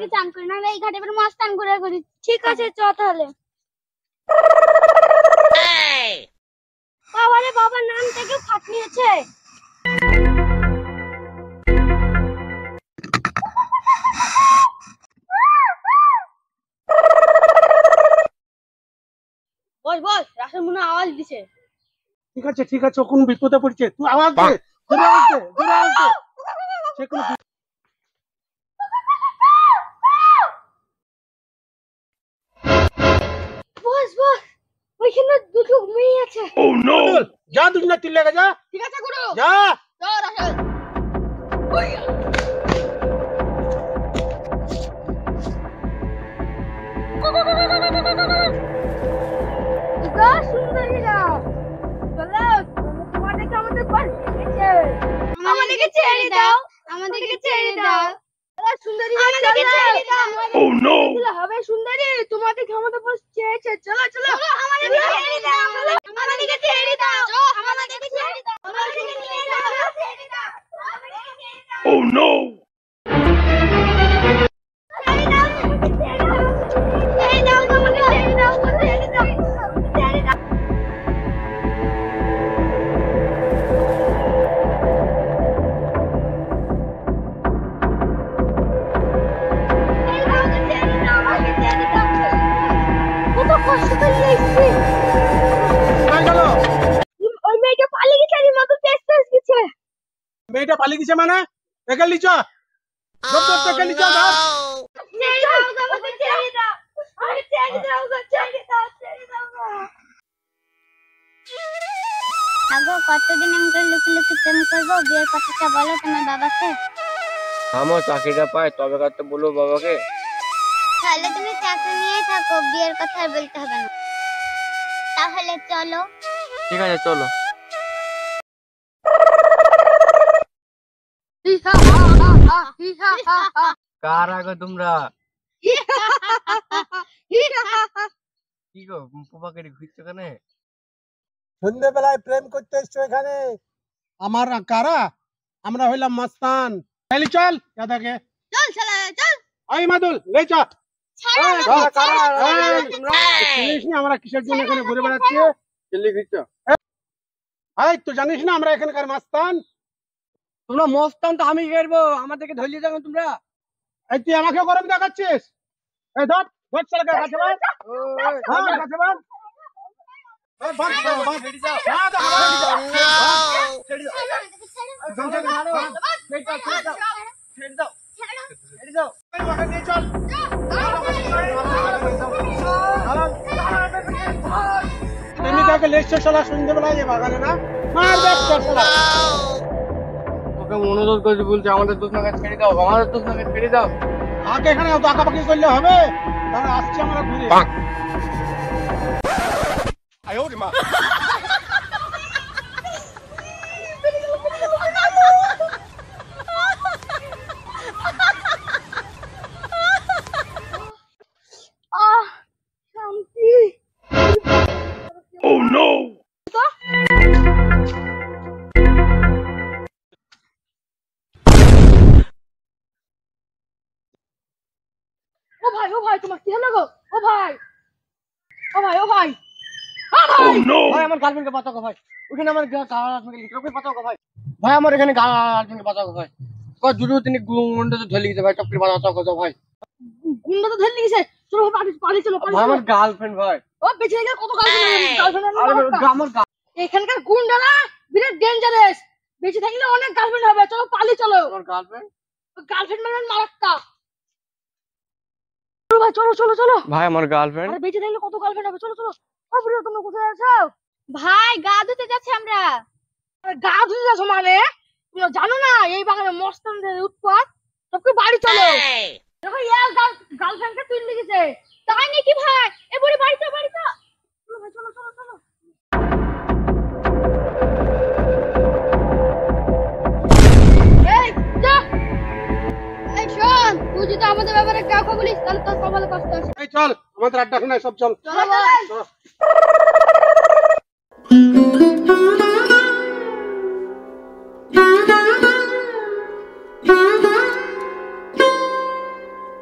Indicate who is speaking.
Speaker 1: থেকে চান করি, নাহলে এই ঘাটে এবার মস্তান ঘুরে করি। ঠিক আছে চ তাহলে। বাবারে বাবা, নাম থেকে ফাট নিয়েছে। বস বস, রাসেল মনে আওয়াজ দিছে।
Speaker 2: ঠিক আছে, কোন বিপদে পড়ছে, তুই আওয়াজ দে, দূরে আসতে সে কোন।
Speaker 1: বস বস, ওইখানে দুটো মেয়ে আছে।
Speaker 2: ও নো, যা দুজনে তিল লাগা যা।
Speaker 1: ঠিক আছে গুরু,
Speaker 2: যা
Speaker 1: যা রাসেল। আমাদেরকে ছেড়ে দাও, আমাদেরকে ছেড়ে দাও। সুন্দরী আমাদেরকে ছেড়ে দাও।
Speaker 2: Oh no!
Speaker 1: হবে সুন্দরী, তোমাদের ক্ষমতা বস চেয়েছে। চলো চলো, আমাদেরকে ছেড়ে দাও, আমাদেরকে ছেড়ে দাও, আমাদেরকে ছেড়ে দাও, আমাদেরকে ছেড়ে দাও, ছেড়ে দাও, আমাদেরকে ছেড়ে দাও।
Speaker 2: Oh no!
Speaker 1: ছেড়ে দাও, ছেড়ে দাও, আমাকে ছেড়ে দাও, ছেড়ে দাও, ছেড়ে দাও।
Speaker 2: মেয়েটা পালিয়ে গেছে মানে একে লিচ
Speaker 1: কতদিন আমাকে লুকি লুকি প্রেম করবো? বিয়ের কথাটা বলো তোমার বাবাকে।
Speaker 3: আমার চাকরিটা পাই তবে তো বলবো বাবাকে।
Speaker 1: তাহলে তুমি চাকরি নিয়ে থাকো, বিয়ের কথা আর বলতে হবে না। তাহলে চলো।
Speaker 3: ঠিক আছে চলো। কার আগে তোমরা কি গো পোপাকে ঘুরছো কেন?
Speaker 2: সন্ধ্যেবেলায় প্রেম করতে এসছো এখানে? আমার কারা? আমরা হইলাম মস্তান। চল চল দাদাকে,
Speaker 1: চল চলে চল।
Speaker 2: ওই মাদুল লে চল।
Speaker 3: জানিস
Speaker 2: না আমরা কিসের জন্য এখানে ঘুরে বেড়াচ্ছি? তো জানিস না আমরা এখানকার মস্তান?
Speaker 3: তোমরা মস্তান তো আমি করবো, আমাদেরকে ধরিয়ে যাবো তোমরা।
Speaker 2: এই তুই আমাকে গরম দেখাচ্ছিস? এই ধর ধর ছেলেকে কাছে বাঁধ, কাছে বাঁধ। তুমি তাকে লেখছো শালা সন্ধ্যেবেলায় বাগানে না মার
Speaker 3: তোকে অনুরোধ করছি, বলছি আমাদের দোষ নাকে ছেড়ে দাও, আমাদের দোষ নাকে ছেড়ে দাও।
Speaker 2: আগে এখানে আঁকাপাকি করলে হবে? তাহলে আসছি আমরা ঘুরে। Oh no!
Speaker 1: ও ভাই তোমার কি হলো গো? ও ভাই ভাই
Speaker 3: আমার গার্লফ্রেন্ডকে বাঁচাও ভাই, ওখানে আমার গার্লফ্রেন্ডকে বাঁচাও ভাই। ভাই আমার এখানে গার্লফ্রেন্ডকে বাঁচাও ভাই। দুটো তিনি গুন্ডা তো ধরে গেছে ভাই, চক্করি বাঁচাও ভাই।
Speaker 1: গুন্ডা তো ধরে গেছে, চলো পালিয়ে চলো।
Speaker 3: আমার গার্লফ্রেন্ড ভাই।
Speaker 1: ও বেঁচে গেলে কত গার্লফ্রেন্ড?
Speaker 3: আমার
Speaker 1: এখানকার গুন্ডা না বিরাট ডেঞ্জারাস, বেঁচে থাকলে অনেক গার্লফ্রেন্ড হবে। চলো পালিয়ে চলো। গার্লফ্রেন্ড মানে মারাত্মক। ভাই চলো চলো চলো
Speaker 3: ভাই, আমার গার্লফ্রেন্ড।
Speaker 1: আরে বেঁচে থাকলে কত গার্লফ্রেন্ড হবে। চলো চলো। তোমরা কোথায় আছো? ভাই গা ধুতে যাচ্ছি আমরা। গা ধুতে যাচ্ছ মানে? তোমরা জানো না এই বাগানে মস্তানদের উৎপাত? সবকে বাড়ি চলো। দেখো ইয়ার গার্লফ্রেন্ডকে তুই লিখেছে। তাই নাকি ভাই? এ বুড়ি বাড়ি চলো চলো ভাই, চলো চলো চলো। এই যা, এই শোন, তুই যদি আমাদের ব্যাপারে কাউকে বলিস তাহলে তোর কপালে কষ্ট আছে।
Speaker 2: এই চল আমাদের আড্ডা খানায় সব চল।
Speaker 1: চলো ভাই।